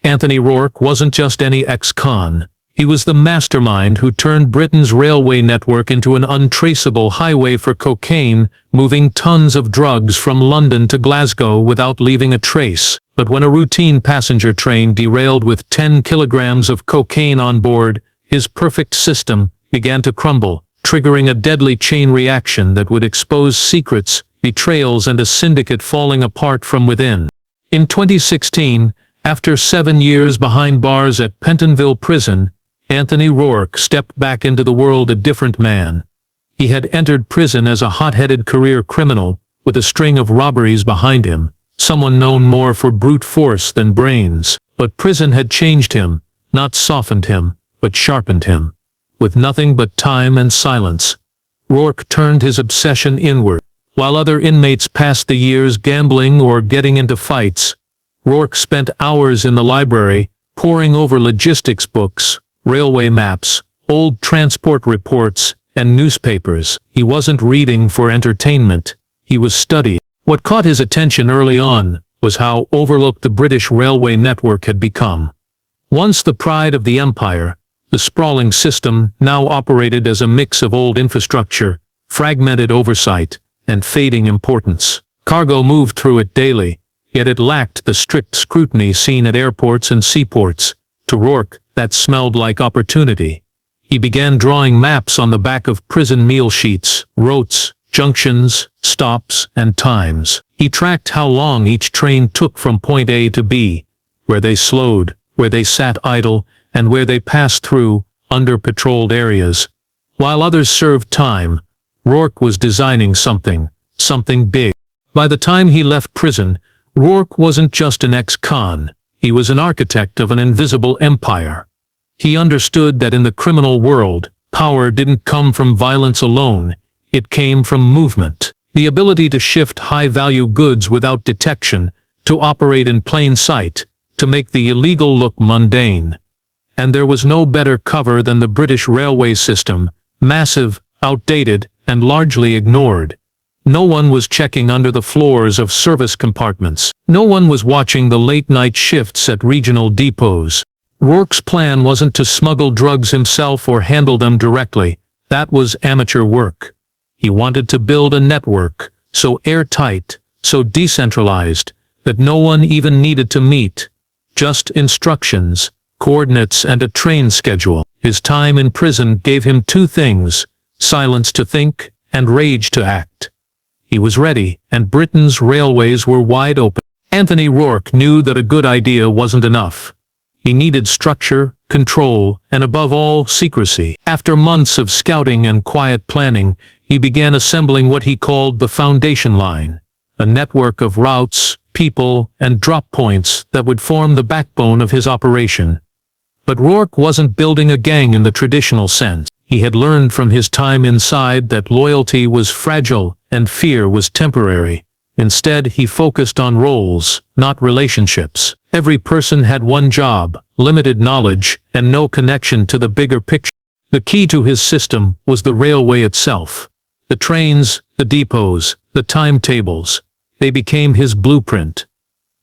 Anthony Rourke wasn't just any ex-con. He was the mastermind who turned Britain's railway network into an untraceable highway for cocaine, moving tons of drugs from London to Glasgow without leaving a trace. But when a routine passenger train derailed with 10 kilograms of cocaine on board, his perfect system began to crumble, triggering a deadly chain reaction that would expose secrets, betrayals, and a syndicate falling apart from within. In 2016, after 7 years behind bars at Pentonville Prison, Anthony Rourke stepped back into the world a different man. He had entered prison as a hot-headed career criminal, with a string of robberies behind him, someone known more for brute force than brains. But prison had changed him, not softened him, but sharpened him. With nothing but time and silence, Rourke turned his obsession inward. While other inmates passed the years gambling or getting into fights, Rourke spent hours in the library, poring over logistics books, railway maps, old transport reports, and newspapers. He wasn't reading for entertainment, he was studying. What caught his attention early on was how overlooked the British railway network had become. Once the pride of the empire, the sprawling system now operated as a mix of old infrastructure, fragmented oversight, and fading importance. Cargo moved through it daily, yet it lacked the strict scrutiny seen at airports and seaports. To Rourke, that smelled like opportunity. He began drawing maps on the back of prison meal sheets, routes, junctions, stops, and times. He tracked how long each train took from point A to B, where they slowed, where they sat idle, and where they passed through under-patrolled areas. While others served time, Rourke was designing something big. By the time he left prison, Rourke wasn't just an ex-con. He was an architect of an invisible empire. He understood that in the criminal world, power didn't come from violence alone, it came from movement. The ability to shift high-value goods without detection, to operate in plain sight, to make the illegal look mundane. And there was no better cover than the British railway system, massive, outdated, and largely ignored. No one was checking under the floors of service compartments. No one was watching the late-night shifts at regional depots. Rourke's plan wasn't to smuggle drugs himself or handle them directly. That was amateur work. He wanted to build a network, so airtight, so decentralized, that no one even needed to meet. Just instructions, coordinates, and a train schedule. His time in prison gave him two things: silence to think, and rage to act. He was ready, and Britain's railways were wide open. Anthony Rourke knew that a good idea wasn't enough. He needed structure, control, and above all, secrecy. After months of scouting and quiet planning, he began assembling what he called the foundation line, a network of routes, people, and drop points that would form the backbone of his operation. But Rourke wasn't building a gang in the traditional sense. He had learned from his time inside that loyalty was fragile and fear was temporary. Instead, he focused on roles, not relationships. Every person had one job, limited knowledge, and no connection to the bigger picture. The key to his system was the railway itself. The trains, the depots, the timetables. They became his blueprint.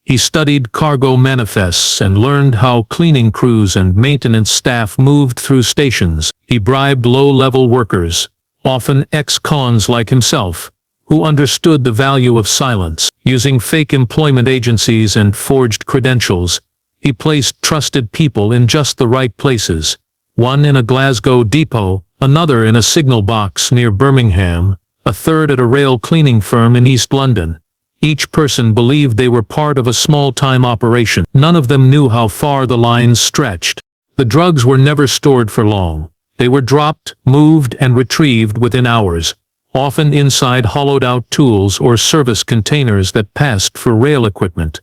He studied cargo manifests and learned how cleaning crews and maintenance staff moved through stations. He bribed low-level workers, often ex-cons like himself, who understood the value of silence. Using fake employment agencies and forged credentials, he placed trusted people in just the right places. One in a Glasgow depot, another in a signal box near Birmingham, a third at a rail cleaning firm in East London. Each person believed they were part of a small-time operation. None of them knew how far the lines stretched. The drugs were never stored for long. They were dropped, moved, and retrieved within hours, often inside hollowed-out tools or service containers that passed for rail equipment.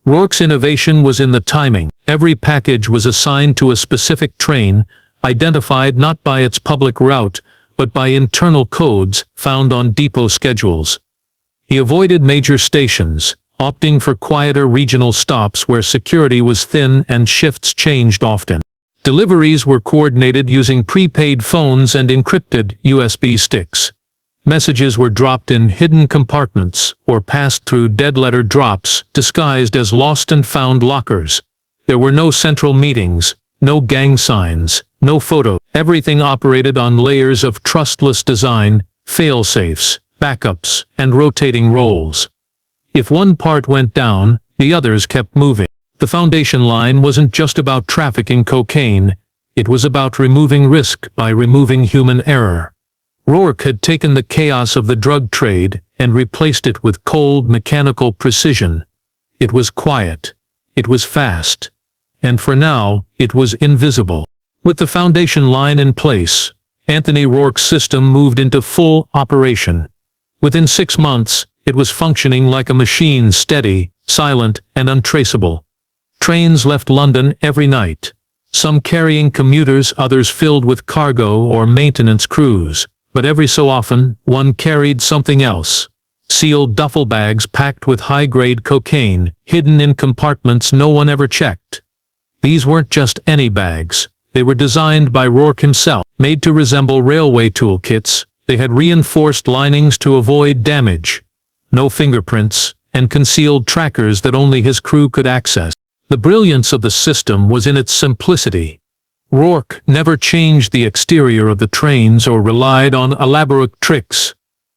Rourke's innovation was in the timing. Every package was assigned to a specific train, identified not by its public route, but by internal codes found on depot schedules. He avoided major stations, opting for quieter regional stops where security was thin and shifts changed often. Deliveries were coordinated using prepaid phones and encrypted USB sticks. Messages were dropped in hidden compartments or passed through dead-letter drops disguised as lost-and-found lockers. There were no central meetings, no gang signs, no photo. Everything operated on layers of trustless design, fail-safes, backups, and rotating roles. If one part went down, the others kept moving. The foundation line wasn't just about trafficking cocaine, it was about removing risk by removing human error. Rourke had taken the chaos of the drug trade and replaced it with cold, mechanical precision. It was quiet. It was fast. And for now, it was invisible. With the foundation line in place, Anthony Rourke's system moved into full operation. Within 6 months, it was functioning like a machine, steady, silent, and untraceable. Trains left London every night. Some carrying commuters, others filled with cargo or maintenance crews. But every so often, one carried something else. Sealed duffel bags packed with high-grade cocaine, hidden in compartments no one ever checked. These weren't just any bags. They were designed by Rourke himself. Made to resemble railway toolkits, they had reinforced linings to avoid damage. No fingerprints, and concealed trackers that only his crew could access. The brilliance of the system was in its simplicity. Rourke never changed the exterior of the trains or relied on elaborate tricks.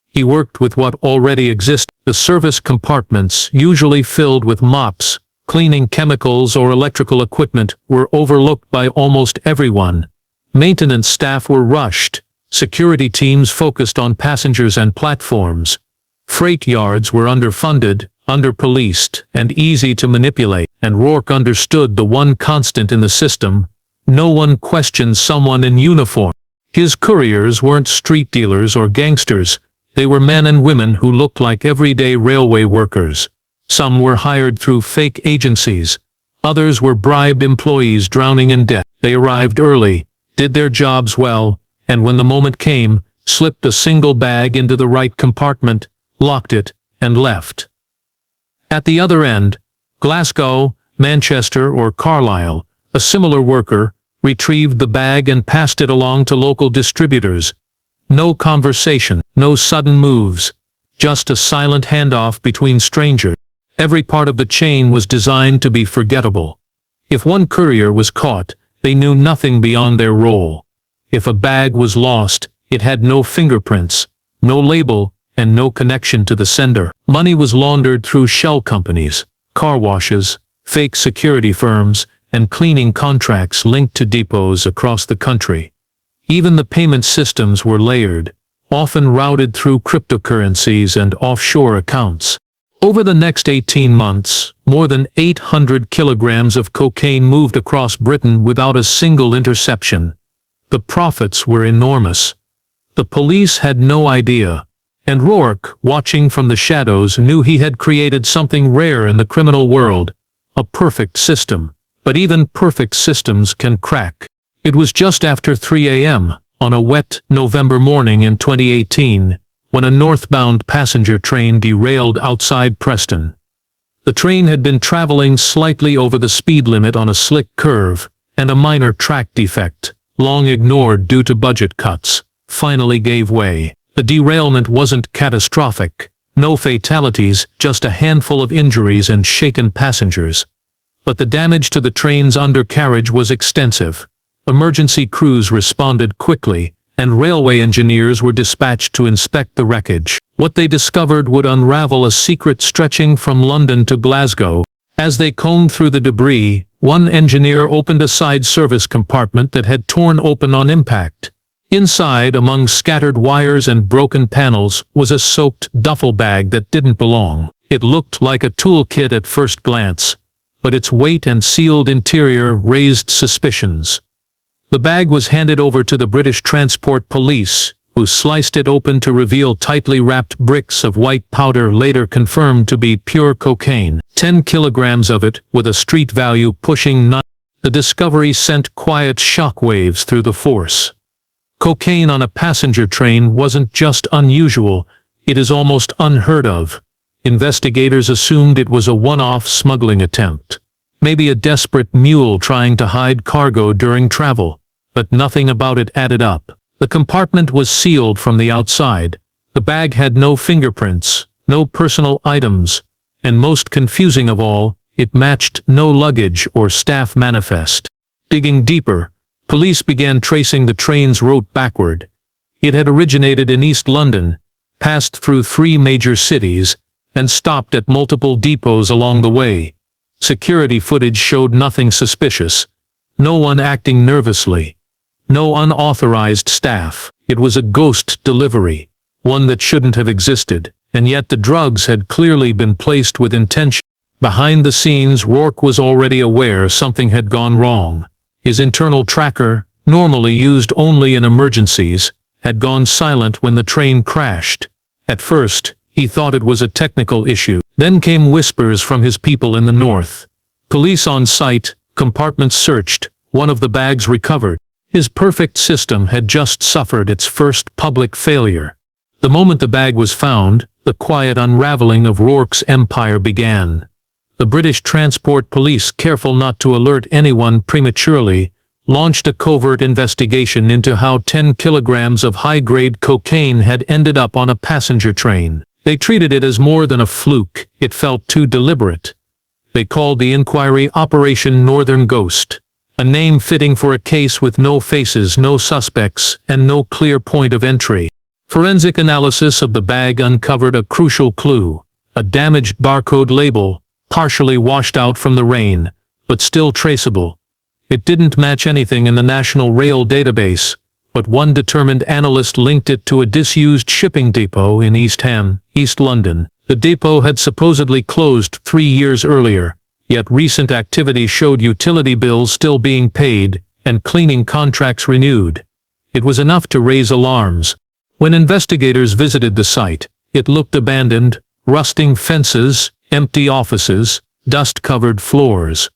He worked with what already existed. The service compartments, usually filled with mops, cleaning chemicals or electrical equipment, were overlooked by almost everyone. Maintenance staff were rushed. Security teams focused on passengers and platforms. Freight yards were underfunded, underpoliced, and easy to manipulate. And Rourke understood the one constant in the system: no one questioned someone in uniform. His couriers weren't street dealers or gangsters. They were men and women who looked like everyday railway workers. Some were hired through fake agencies. Others were bribed employees drowning in debt. They arrived early, did their jobs well, and when the moment came, slipped a single bag into the right compartment, locked it, and left. At the other end, Glasgow, Manchester, or Carlisle, a similar worker retrieved the bag and passed it along to local distributors. No conversation, no sudden moves, just a silent handoff between strangers. Every part of the chain was designed to be forgettable. If one courier was caught, they knew nothing beyond their role. If a bag was lost, it had no fingerprints, no label, and no connection to the sender. Money was laundered through shell companies, car washes, fake security firms, and cleaning contracts linked to depots across the country. Even the payment systems were layered, often routed through cryptocurrencies and offshore accounts. Over the next 18 months, more than 800 kilograms of cocaine moved across Britain without a single interception. The profits were enormous. The police had no idea, and Rourke, watching from the shadows, knew he had created something rare in the criminal world: a perfect system. But even perfect systems can crack. It was just after 3 a.m., on a wet November morning in 2018, when a northbound passenger train derailed outside Preston. The train had been traveling slightly over the speed limit on a slick curve, and a minor track defect, long ignored due to budget cuts, finally gave way. The derailment wasn't catastrophic. No fatalities, just a handful of injuries and shaken passengers. But the damage to the train's undercarriage was extensive. Emergency crews responded quickly, and railway engineers were dispatched to inspect the wreckage. What they discovered would unravel a secret stretching from London to Glasgow. As they combed through the debris, one engineer opened a side service compartment that had torn open on impact. Inside, among scattered wires and broken panels, was a soaked duffel bag that didn't belong. It looked like a toolkit at first glance, but its weight and sealed interior raised suspicions. The bag was handed over to the British Transport Police, who sliced it open to reveal tightly wrapped bricks of white powder later confirmed to be pure cocaine. 10 kilograms of it, with a street value pushing 9. The discovery sent quiet shockwaves through the force. Cocaine on a passenger train wasn't just unusual, it is almost unheard of. Investigators assumed it was a one-off smuggling attempt. Maybe a desperate mule trying to hide cargo during travel. But nothing about it added up. The compartment was sealed from the outside. The bag had no fingerprints, no personal items, and most confusing of all, It matched no luggage or staff manifest. Digging deeper, police began tracing the train's route backward. It had originated in East London, passed through 3 major cities, and stopped at multiple depots along the way. Security footage showed nothing suspicious. No one acting nervously. No unauthorized staff. It was a ghost delivery, one that shouldn't have existed, and yet the drugs had clearly been placed with intention. Behind the scenes, Rourke was already aware something had gone wrong. His internal tracker, normally used only in emergencies, had gone silent when the train crashed. At first, he thought it was a technical issue. Then came whispers from his people in the north. Police on site, compartments searched, one of the bags recovered. His perfect system had just suffered its first public failure. The moment the bag was found, the quiet unraveling of Rourke's empire began. The British Transport Police, careful not to alert anyone prematurely, launched a covert investigation into how 10 kilograms of high-grade cocaine had ended up on a passenger train. They treated it as more than a fluke. It felt too deliberate. They called the inquiry Operation Northern Ghost, a name fitting for a case with no faces, no suspects, and no clear point of entry. Forensic analysis of the bag uncovered a crucial clue, a damaged barcode label, partially washed out from the rain, but still traceable. It didn't match anything in the National Rail database, but one determined analyst linked it to a disused shipping depot in East Ham, East London. The depot had supposedly closed 3 years earlier, yet recent activity showed utility bills still being paid and cleaning contracts renewed. It was enough to raise alarms. When investigators visited the site, it looked abandoned, rusting fences, empty offices, dust-covered floors.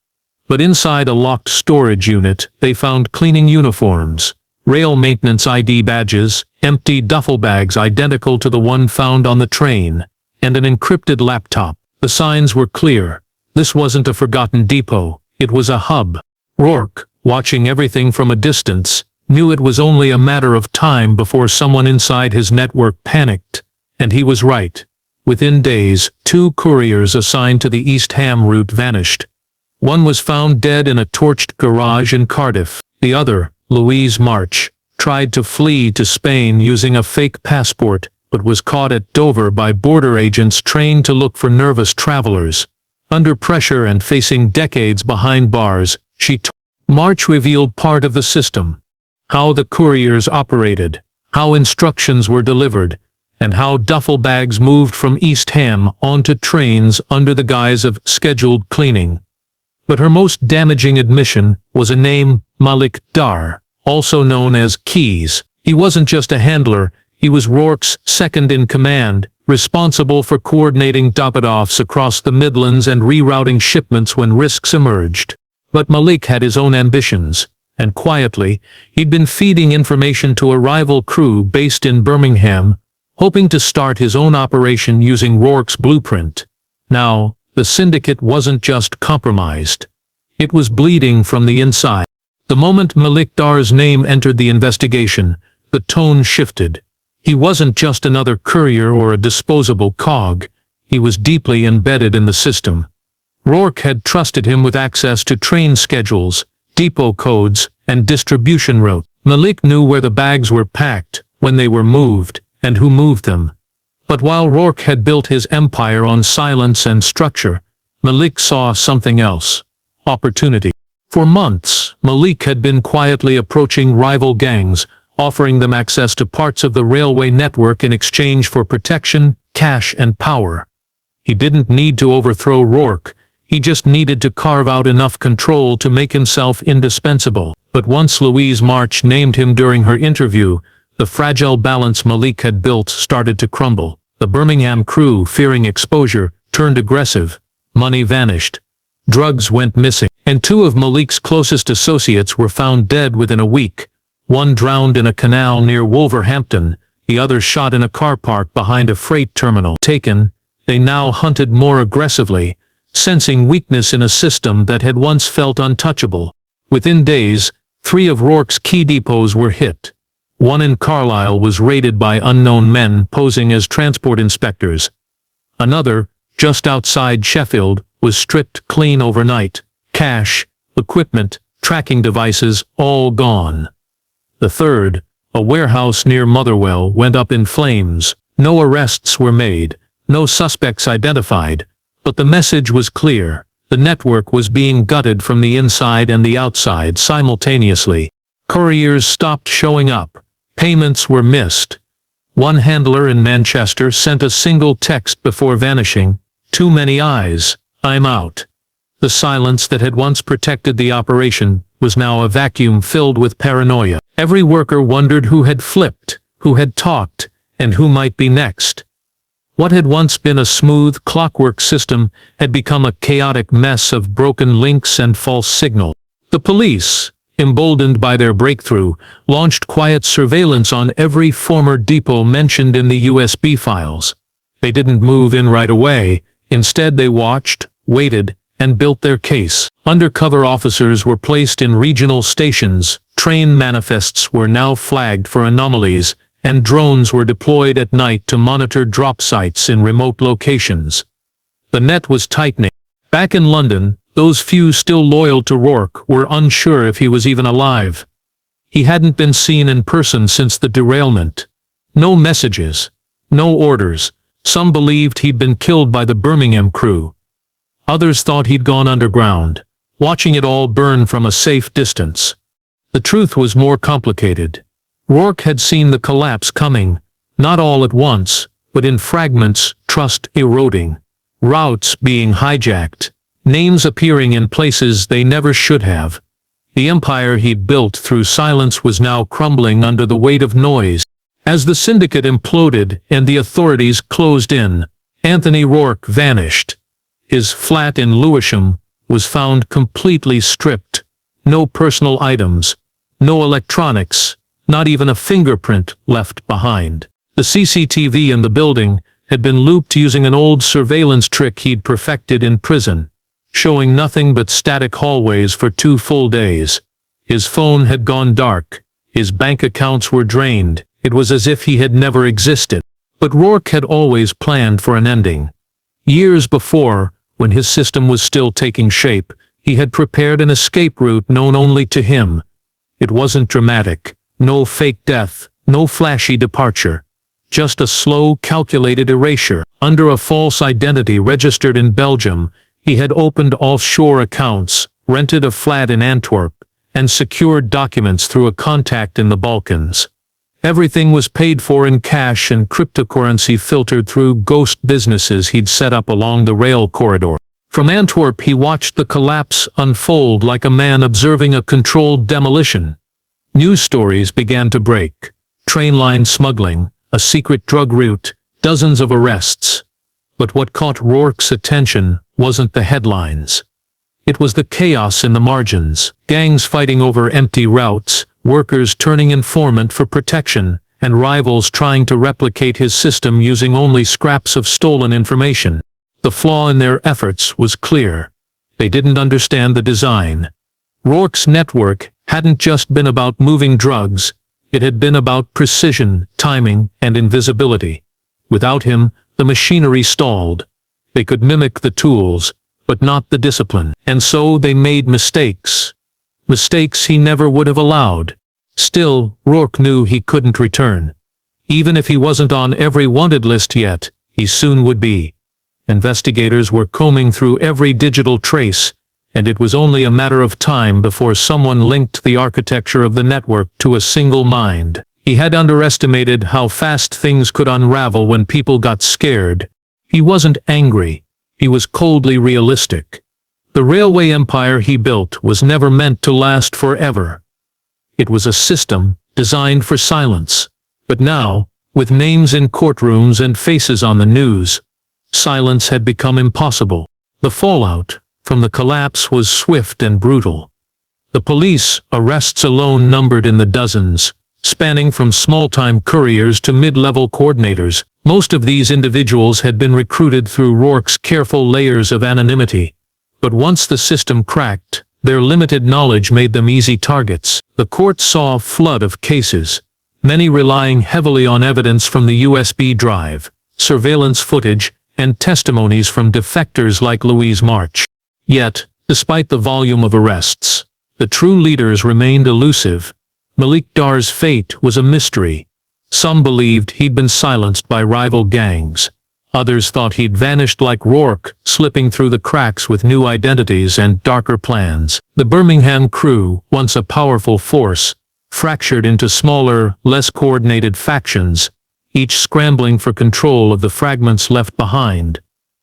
But inside a locked storage unit, they found cleaning uniforms, rail maintenance ID badges, empty duffel bags identical to the one found on the train, and an encrypted laptop. The signs were clear. This wasn't a forgotten depot, it was a hub. Rourke, watching everything from a distance, knew it was only a matter of time before someone inside his network panicked. And he was right. Within days, 2 couriers assigned to the East Ham route vanished. One was found dead in a torched garage in Cardiff. The other, Louise March, tried to flee to Spain using a fake passport, but was caught at Dover by border agents trained to look for nervous travelers. Under pressure and facing decades behind bars, March revealed part of the system. How the couriers operated, how instructions were delivered, and how duffel bags moved from East Ham onto trains under the guise of scheduled cleaning. But her most damaging admission was a name, Malik Dar, also known as Keys. He wasn't just a handler, he was Rourke's second-in-command, responsible for coordinating drop-offs across the Midlands and rerouting shipments when risks emerged. But Malik had his own ambitions, and quietly, he'd been feeding information to a rival crew based in Birmingham, hoping to start his own operation using Rourke's blueprint. Now, the Syndicate wasn't just compromised. It was bleeding from the inside. The moment Malik Dar's name entered the investigation, the tone shifted. He wasn't just another courier or a disposable cog. He was deeply embedded in the system. Rourke had trusted him with access to train schedules, depot codes, and distribution routes. Malik knew where the bags were packed, when they were moved, and who moved them. But while Rourke had built his empire on silence and structure, Malik saw something else: opportunity. For months, Malik had been quietly approaching rival gangs, offering them access to parts of the railway network in exchange for protection, cash, and power. He didn't need to overthrow Rourke, he just needed to carve out enough control to make himself indispensable. But once Louise March named him during her interview, the fragile balance Malik had built started to crumble. The Birmingham crew, fearing exposure, turned aggressive. Money vanished. Drugs went missing. And 2 of Malik's closest associates were found dead within a week. One drowned in a canal near Wolverhampton, the other shot in a car park behind a freight terminal. Taken, they now hunted more aggressively, sensing weakness in a system that had once felt untouchable. Within days, 3 of Rourke's key depots were hit. One in Carlisle was raided by unknown men posing as transport inspectors. Another, just outside Sheffield, was stripped clean overnight. Cash, equipment, tracking devices, all gone. The third, a warehouse near Motherwell, went up in flames. No arrests were made, no suspects identified, but the message was clear. The network was being gutted from the inside and the outside simultaneously. Couriers stopped showing up. Payments were missed. One handler in Manchester sent a single text before vanishing. "Too many eyes. I'm out." The silence that had once protected the operation was now a vacuum filled with paranoia. Every worker wondered who had flipped, who had talked, and who might be next. What had once been a smooth clockwork system had become a chaotic mess of broken links and false signal. The police, emboldened by their breakthrough, launched quiet surveillance on every former depot mentioned in the USB files. They didn't move in right away. Instead, they watched, waited, and built their case. Undercover officers were placed in regional stations, train manifests were now flagged for anomalies, and drones were deployed at night to monitor drop sites in remote locations. The net was tightening. Back in London, those few still loyal to Rourke were unsure if he was even alive. He hadn't been seen in person since the derailment. No messages, no orders. Some believed he'd been killed by the Birmingham crew. Others thought he'd gone underground, watching it all burn from a safe distance. The truth was more complicated. Rourke had seen the collapse coming, not all at once, but in fragments, trust eroding, routes being hijacked, names appearing in places they never should have. The empire he'd built through silence was now crumbling under the weight of noise. As the Syndicate imploded and the authorities closed in, Anthony Rourke vanished. His flat in Lewisham was found completely stripped. No personal items, no electronics, not even a fingerprint left behind. The CCTV in the building had been looped using an old surveillance trick he'd perfected in prison, showing nothing but static hallways for 2 full days. His phone had gone dark. His bank accounts were drained. It was as if he had never existed. But Rourke had always planned for an ending. Years before, when his system was still taking shape, he had prepared an escape route known only to him. It wasn't dramatic. No fake death, no flashy departure. Just a slow, calculated erasure. Under a false identity registered in Belgium, he had opened offshore accounts, rented a flat in Antwerp, and secured documents through a contact in the Balkans. Everything was paid for in cash and cryptocurrency filtered through ghost businesses he'd set up along the rail corridor. From Antwerp he watched the collapse unfold like a man observing a controlled demolition. News stories began to break. Train line smuggling, a secret drug route, dozens of arrests. But what caught Rourke's attention wasn't the headlines. It was the chaos in the margins, gangs fighting over empty routes, workers turning informant for protection, and rivals trying to replicate his system using only scraps of stolen information. The flaw in their efforts was clear. They didn't understand the design. Rourke's network hadn't just been about moving drugs, it had been about precision, timing, and invisibility. Without him, the machinery stalled. They could mimic the tools, but not the discipline. And so they made mistakes. Mistakes he never would have allowed. Still, Rourke knew he couldn't return. Even if he wasn't on every wanted list yet, he soon would be. Investigators were combing through every digital trace, and it was only a matter of time before someone linked the architecture of the network to a single mind. He had underestimated how fast things could unravel when people got scared. He wasn't angry. He was coldly realistic. The railway empire he built was never meant to last forever. It was a system designed for silence. But now, with names in courtrooms and faces on the news, silence had become impossible. The fallout from the collapse was swift and brutal. The police arrests alone numbered in the dozens, spanning from small-time couriers to mid-level coordinators. Most of these individuals had been recruited through Rourke's careful layers of anonymity. But once the system cracked, their limited knowledge made them easy targets. The court saw a flood of cases, many relying heavily on evidence from the USB drive, surveillance footage, and testimonies from defectors like Louise March. Yet, despite the volume of arrests, the true leaders remained elusive. Malik Dar's fate was a mystery. Some believed he'd been silenced by rival gangs. Others thought he'd vanished like Rourke, slipping through the cracks with new identities and darker plans. The Birmingham crew, once a powerful force, fractured into smaller, less coordinated factions, each scrambling for control of the fragments left behind.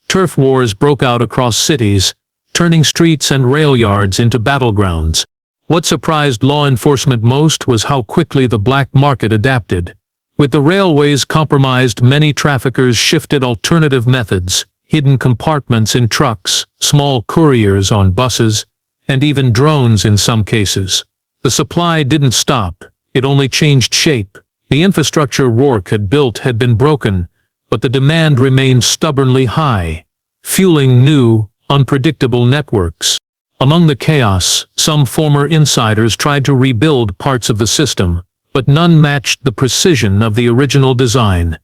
Turf wars broke out across cities, turning streets and rail yards into battlegrounds. What surprised law enforcement most was how quickly the black market adapted. With the railways compromised, many traffickers shifted alternative methods, hidden compartments in trucks, small couriers on buses, and even drones in some cases. The supply didn't stop, it only changed shape. The infrastructure Rourke had built had been broken, but the demand remained stubbornly high, fueling new, unpredictable networks. Among the chaos, some former insiders tried to rebuild parts of the system, but none matched the precision of the original design.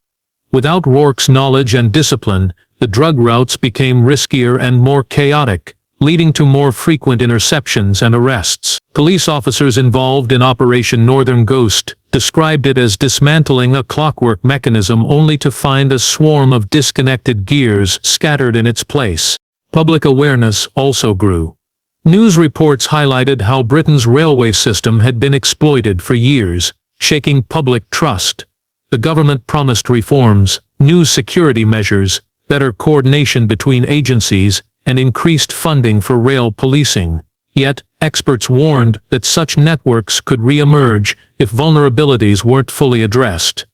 Without Rourke's knowledge and discipline, the drug routes became riskier and more chaotic, leading to more frequent interceptions and arrests. Police officers involved in Operation Northern Ghost described it as dismantling a clockwork mechanism only to find a swarm of disconnected gears scattered in its place. Public awareness also grew. News reports highlighted how Britain's railway system had been exploited for years, shaking public trust. The government promised reforms, new security measures, better coordination between agencies, and increased funding for rail policing. Yet, experts warned that such networks could re-emerge if vulnerabilities weren't fully addressed.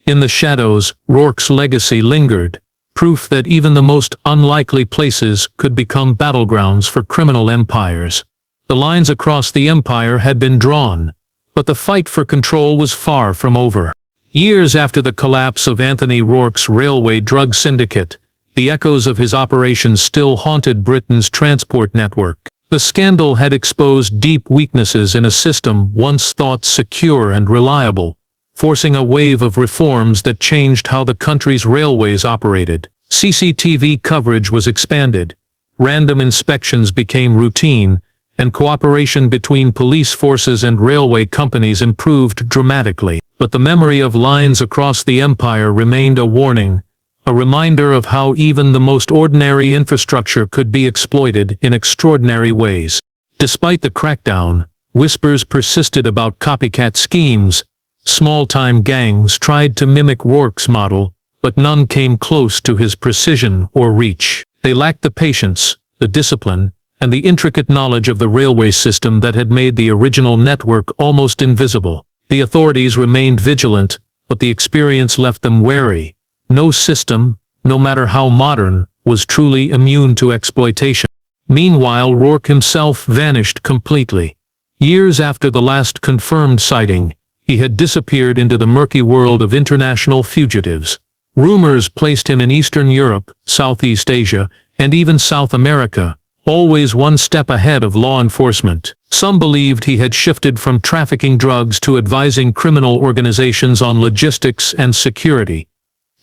In the shadows, Rourke's legacy lingered, proof that even the most unlikely places could become battlegrounds for criminal empires. The lines across the empire had been drawn, but the fight for control was far from over. Years after the collapse of Anthony Rourke's railway drug syndicate, the echoes of his operations still haunted Britain's transport network. The scandal had exposed deep weaknesses in a system once thought secure and reliable, forcing a wave of reforms that changed how the country's railways operated. CCTV coverage was expanded, random inspections became routine, and cooperation between police forces and railway companies improved dramatically. But the memory of lines across the empire remained a warning, a reminder of how even the most ordinary infrastructure could be exploited in extraordinary ways. Despite the crackdown, whispers persisted about copycat schemes. Small-time gangs tried to mimic Rourke's model, but none came close to his precision or reach. They lacked the patience, the discipline, and the intricate knowledge of the railway system that had made the original network almost invisible. The authorities remained vigilant, but the experience left them wary. No system, no matter how modern, was truly immune to exploitation. Meanwhile, Rourke himself vanished completely. Years after the last confirmed sighting, he had disappeared into the murky world of international fugitives. Rumors placed him in Eastern Europe, Southeast Asia, and even South America, always one step ahead of law enforcement. Some believed he had shifted from trafficking drugs to advising criminal organizations on logistics and security,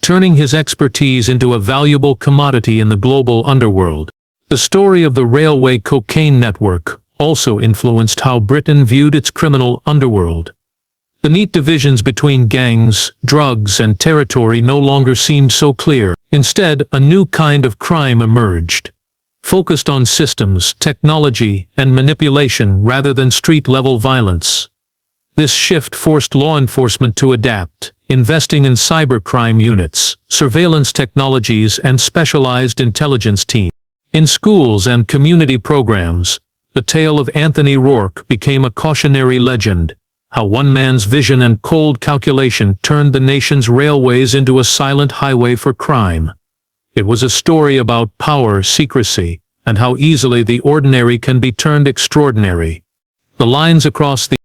turning his expertise into a valuable commodity in the global underworld. The story of the railway cocaine network also influenced how Britain viewed its criminal underworld. The neat divisions between gangs, drugs, and territory no longer seemed so clear. Instead, a new kind of crime emerged, focused on systems, technology, and manipulation rather than street-level violence. This shift forced law enforcement to adapt, investing in cybercrime units, surveillance technologies, and specialized intelligence teams. In schools and community programs, the tale of Anthony Rourke became a cautionary legend, how one man's vision and cold calculation turned the nation's railways into a silent highway for crime. It was a story about power, secrecy, and how easily the ordinary can be turned extraordinary. The lines across the